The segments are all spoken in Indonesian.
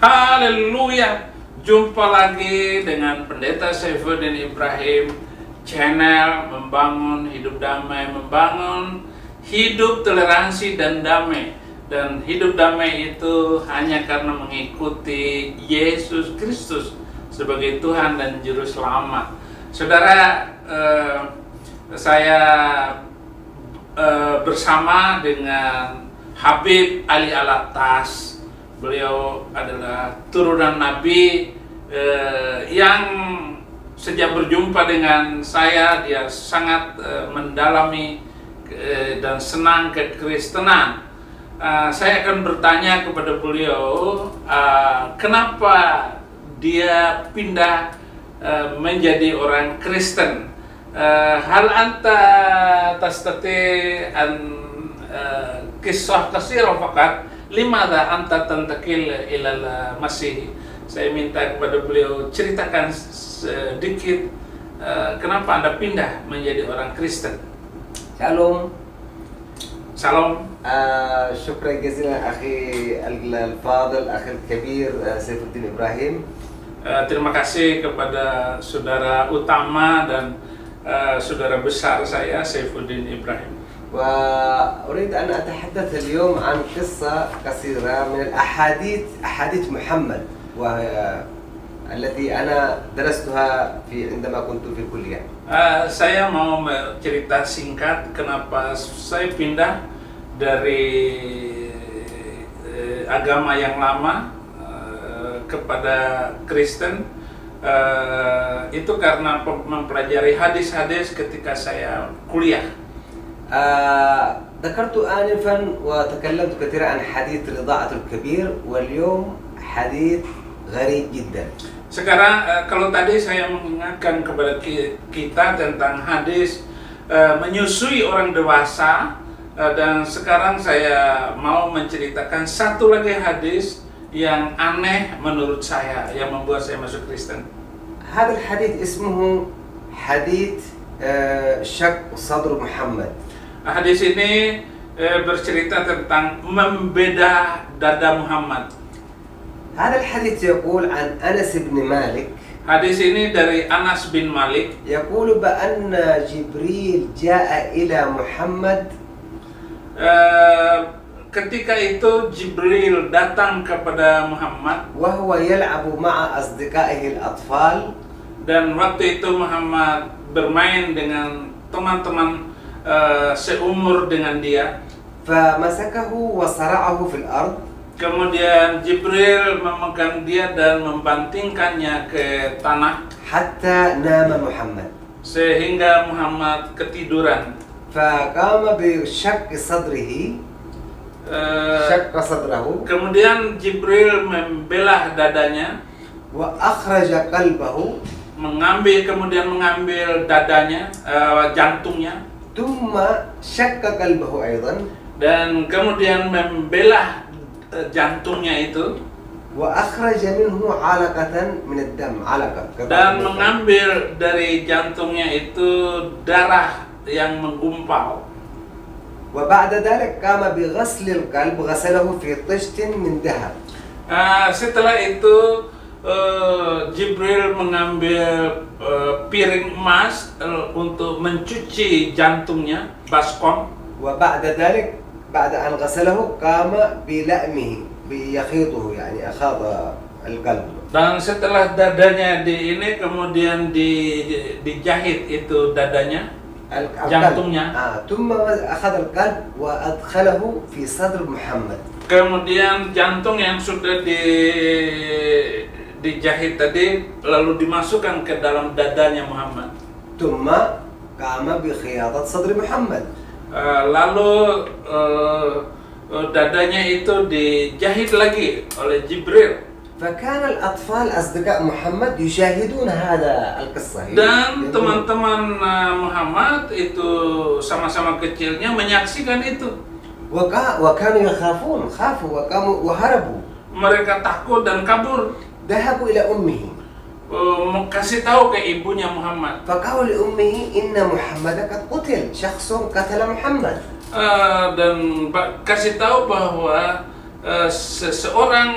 Haleluya. Jumpa lagi dengan Pendeta Saifuddin Ibrahim, channel membangun hidup damai, membangun hidup toleransi dan damai. Dan hidup damai itu hanya karena mengikuti Yesus Kristus sebagai Tuhan dan Juru Selamat. Saudara, saya bersama dengan Habib Ali Alatas. Beliau adalah turunan Nabi yang sejak berjumpa dengan saya, dia sangat mendalami dan senang kekristenan. Saya akan bertanya kepada beliau, kenapa dia pindah menjadi orang Kristen. Hal anta tastati an kisah kasirah fakat limadha anta tantakil ilal masih. Saya minta kepada beliau ceritakan sedikit kenapa anda pindah menjadi orang Kristen. Shalom. Salam. شكرا جزيلا أخي الفاضل أخي الكبير سيفالدين إبراهيم. Terima kasih kepada saudara utama dan saudara besar saya, Saifuddin Ibrahim. وأريد أن أتحدث اليوم عن قصة قصيرة من أحاديث محمد، وهي التي أنا درستها عندما كنت في الكلية. Saya mau cerita singkat kenapa saya pindah dari agama yang lama kepada Kristen. Itu karena mempelajari hadis-hadis ketika saya kuliah. ذكرت آنفا وتكلمت كثيرا عن حديث الإضاعة الكبير، واليوم حديث غريب جدا. Sekarang kalau tadi saya mengingatkan kepada kita tentang hadis menyusui orang dewasa, dan sekarang saya mau menceritakan satu lagi hadis yang aneh menurut saya yang membuat saya masuk Kristen. هذا الحديث اسمه حديث شق صدر محمد. Hadis ini bercerita tentang membedah dada Muhammad. هذا الحديث يقول عن أنس بن مالك. Hadis ini dari Anas bin Malik. يقول بأن جبريل جاء إلى محمد. Ketika itu Jibril datang kepada Muhammad. وهو يلعب مع أصدقائه الأطفال. Dan waktu itu Muhammad bermain dengan teman-teman seumur dengan dia. فمسكه وصرعه في الأرض. Kemudian Jibril memegang dia dan membantingkannya ke tanah. حتى نام محمد. Sehingga Muhammad ketiduran. فقام بشق صدره. شق صدره. Kemudian Jibril membelah dadanya. وأخرج قلبه. Kemudian mengambil dadanya, jantungnya. ثم شق قلبه أيضا. Dan kemudian membelah jantungnya itu. وأخرج منه علقة من الدم. علقة. Dan mengambil dari jantungnya itu darah yang menggumpal. وبعد ذلك قام بغسل القلب. غسله في طشت من ذهب. Setelah itu Jibril mengambil piring emas untuk mencuci jantungnya, baskom. وبعد ذلك بعد أن غسله قام بلأمه بيخيطه، يعني أخاط القلب. Dan setelah dadanya ini kemudian dijahit itu dadanya, jantungnya. ثم أخذ القلب وأدخله في صدر محمد. Kemudian jantung yang sudah dijahit tadi lalu dimasukkan ke dalam dadanya Muhammad. ثم قام بخياطة صدر محمد. Lalu dadanya itu dijahit lagi oleh Jibril. فكان الأطفال أصدقاء محمد يشاهدون هذا القصة. Dan teman-teman Muhammad itu sama-sama kecilnya menyaksikan itu. وكانوا يخافون، خافوا وقاموا وهربوا. Mereka takut dan kabur. ذهبوا إلى أمه. Kasih tahu ke ibunya Muhammad. فقالوا لأمه إن محمد قد قتل، شخص قتل محمد. Dan kasih tahu bahwa seseorang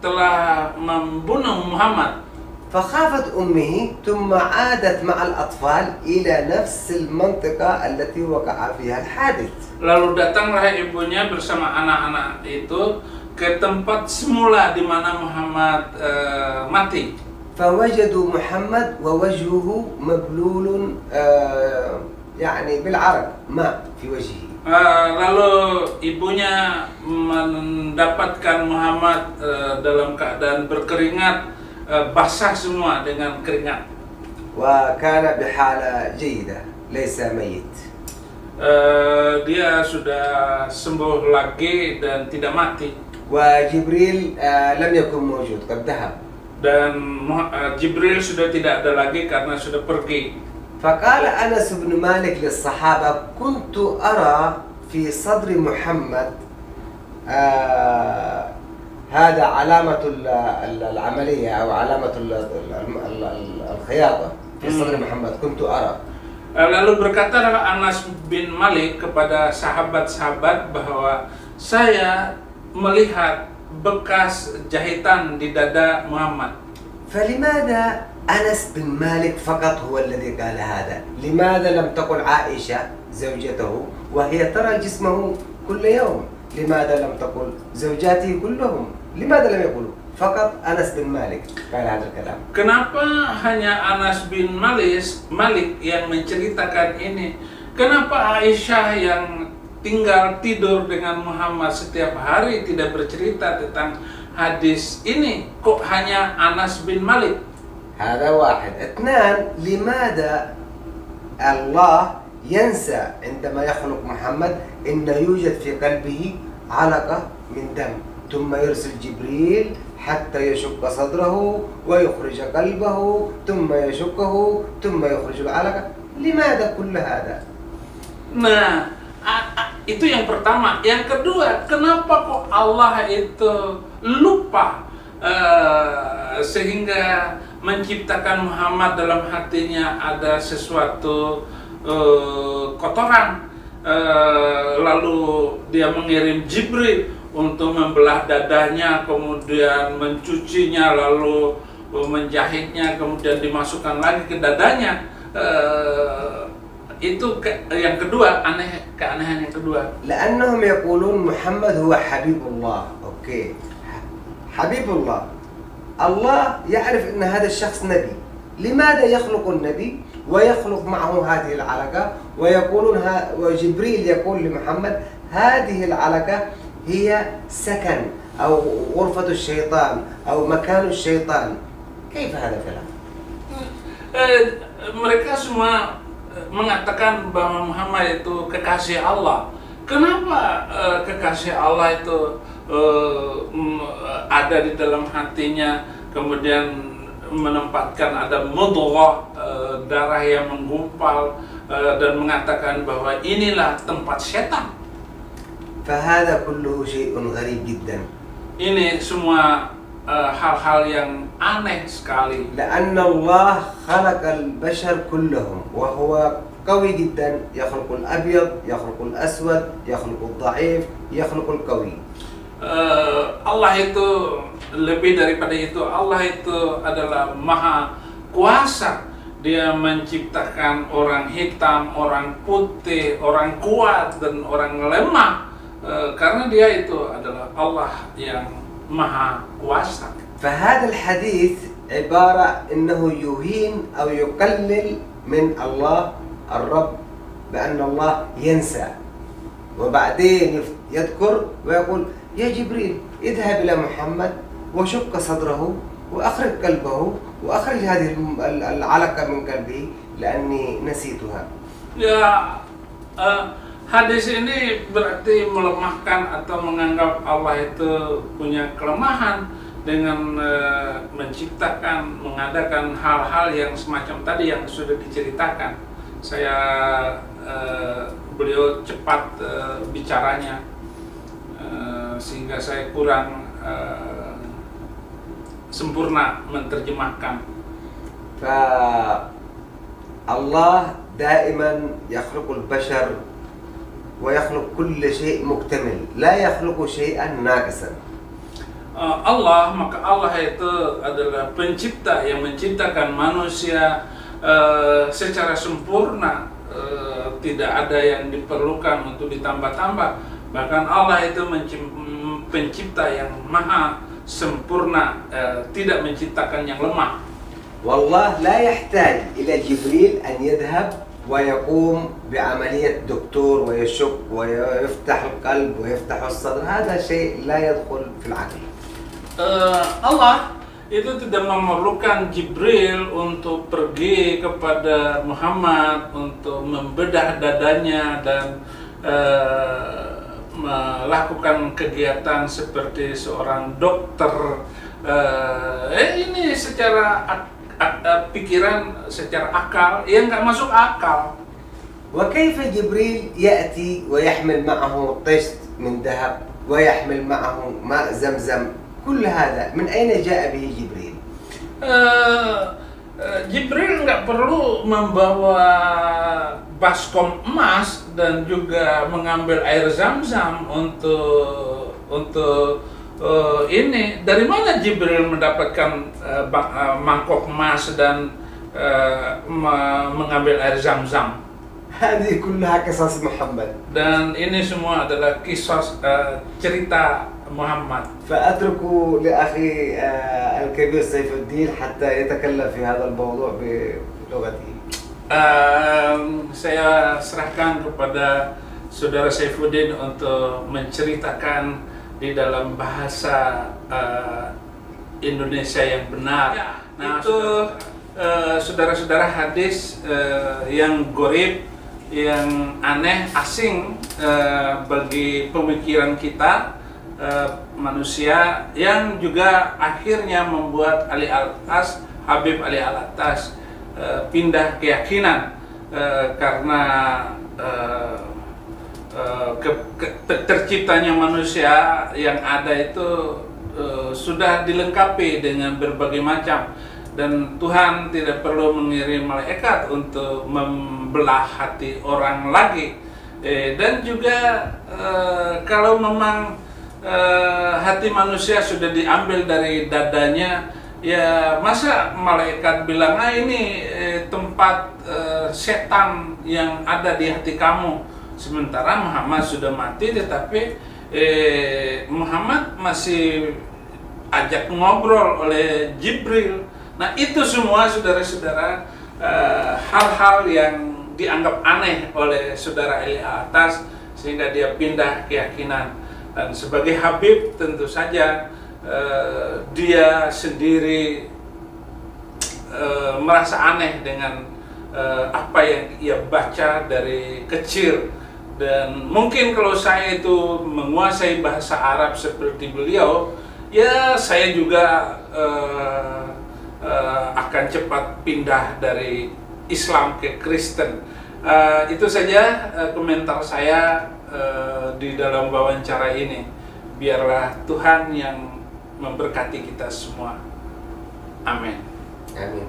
telah membunuh Muhammad. فخافت أمه ثم عادت مع الأطفال إلى نفس المنطقة التي وقع فيها الحادث. Lalu datanglah ibunya bersama anak-anak itu ke tempat semula di mana Muhammad mati. فوجدوا محمد ووجهه مبلول يعني بالعرق ماء في وجهه. Lalu ibunya mendapatkan Muhammad dalam keadaan berkeringat, basah semua dengan keringat. وكان بحالة جيدة ليس ميت. Dia sudah sembuh lagi dan tidak mati. وجبريل لم يكن موجود قد ذهب. Dan Jibril sudah tidak ada lagi karena sudah pergi. فقال أنس بن مالك للصحابة كنت أرى في صدر محمد هذا علامة العملية أو علامة الخياطة في صدر محمد كنت أرى. Lalu berkatalah Anas bin Malik kepada sahabat-sahabat bahwa saya melihat bekas jahitan di dada Muhammad. فلماذا أنس بن مالك فقط هو الذي قال هذا؟ لماذا لم تقل عائشة زوجته وهي ترى جسمه كل يوم؟ لماذا لم تقل زوجاته كلهم؟ لماذا لم يقولوا؟ فقط أنس بن مالك قال هذا الكلام. Kenapa hanya Anas bin Malik yang menceritakan ini? Kenapa Aisyah yang tinggal tidur dengan Muhammad setiap hari tidak bercerita tentang hadis ini? Kok hanya Anas bin Malik? هذا واحد. اثنان، لماذا الله ينسى عندما يخلق محمد إن يوجد في قلبه علقة من دم ثم يرسل جبريل حتى يشق صدره ويخرج قلبه ثم يشقه ثم يخرج العلقة؟ لماذا كل هذا؟ Nah, itu yang pertama. Yang kedua, kenapa kok Allah itu lupa sehingga menciptakan Muhammad dalam hatinya ada sesuatu kotoran, lalu dia mengirim Jibril untuk membelah dadanya, kemudian mencucinya, lalu menjahitnya, kemudian dimasukkan lagi ke dadanya. Itu yang kedua, keanehan yang kedua. لأنهم يقولون محمد هو حبيب الله. أوكي، حبيب الله. الله يعرف أن هذا الشخص نبي. لماذا يخلق النبي ويخلق معه هذه العلقة ويقولون وجبريل يقول لمحمد هذه العلقة هي سكن أو غرفة الشيطان أو مكان الشيطان؟ كيف هذا الكلام؟ Mereka semua mengatakan bahwa Muhammad itu kekasih Allah. Kenapa kekasih Allah itu ada di dalam hatinya, kemudian menempatkan ada mudghah, darah yang menggumpal, dan mengatakan bahwa inilah tempat setan? فهذا كله شيء غريب جدا. Ini semua hal-hal yang aneh sekali. لأن الله خلق البشر كلهم وهو قوي جدا، يخلق الأبيض، يخلق الأسود، يخلق الضعيف، يخلق القوي. Allah itu lebih daripada itu. Allah itu adalah maha kuasa. Dia menciptakan orang hitam, orang putih, orang kuat, dan orang lemah. Karena dia itu adalah Allah yang maha kuasa. فهذا الحديث عبارة إنه يهين أو يقلل من الله الرب بأن الله ينسى، وبعدين يذكر ويقول يا جبريل اذهب إلى محمد وشق صدره وأخرج قلبه وأخرج هذه العلقة من قلبه لأني نسيتها. Ya, hadis ini berarti melemahkan atau menganggap Allah itu punya kelemahan dengan menciptakan, mengadakan hal-hal yang semacam tadi yang sudah diceritakan. Beliau cepat bicaranya, sehingga saya kurang sempurna menerjemahkan. فالله دائما يخلق البشر ويخلق كل شيء مكتمل، لا يخلق شيئا ناقصا. Allah, maka Allah itu adalah pencipta yang menciptakan manusia secara sempurna, tidak ada yang diperlukan untuk ditambah-tambah. Bahkan Allah itu pencipta yang maha sempurna, tidak menciptakan yang lemah. والله لا يحتاج إلى جبريل أن يذهب ويقوم بعملية دكتور ويشك ويفتح القلب ويفتح الصدر، هذا شيء لا يدخل في العقل. Allah itu tidak memerlukan Jibril untuk pergi kepada Muhammad untuk membedah dadanya dan melakukan kegiatan seperti seorang dokter. Ini secara pikiran, secara akal, yang nggak masuk akal. وكيف جبريل يأتي ويحمل معه طشت من ذهب ويحمل معه ماء زمزم، كل هذا من أين جاء به جبريل؟ Jibril nggak perlu membawa baskom emas dan juga mengambil air zam-zam untuk ini. Dari mana Jibril mendapatkan mangkok emas dan mengambil air zam-zam? هذه كلها قصص محمد. Dan ini semua adalah kisah cerita Muhammad. فأترك لأخي الكبير سيف الدين حتى يتكلم في هذا الموضوع بلغته. Saya serahkan kepada saudara Saifuddin untuk menceritakan di dalam bahasa Indonesia yang benar. Nah, itu saudara-saudara hadis yang gharib, yang aneh, asing bagi pemikiran kita manusia, yang juga akhirnya membuat Ali Alatas, Habib Ali Alatas pindah keyakinan karena terciptanya manusia yang ada itu sudah dilengkapi dengan berbagai macam, dan Tuhan tidak perlu mengirim malaikat untuk membelah hati orang lagi. Dan juga kalau memang hati manusia sudah diambil dari dadanya, ya masa malaikat bilang, ini tempat setan yang ada di hati kamu, sementara Muhammad sudah mati, tetapi Muhammad masih ajak ngobrol oleh Jibril. Nah, itu semua saudara-saudara hal-hal yang dianggap aneh oleh saudara Ali Alatas sehingga dia pindah keyakinan. Dan sebagai Habib tentu saja dia sendiri merasa aneh dengan apa yang ia baca dari kecil. Dan mungkin kalau saya itu menguasai bahasa Arab seperti beliau, ya saya juga akan cepat pindah dari Islam ke Kristen. Itu saja komentar saya di dalam wawancara ini. Biarlah Tuhan yang memberkati kita semua. Amin. Amin.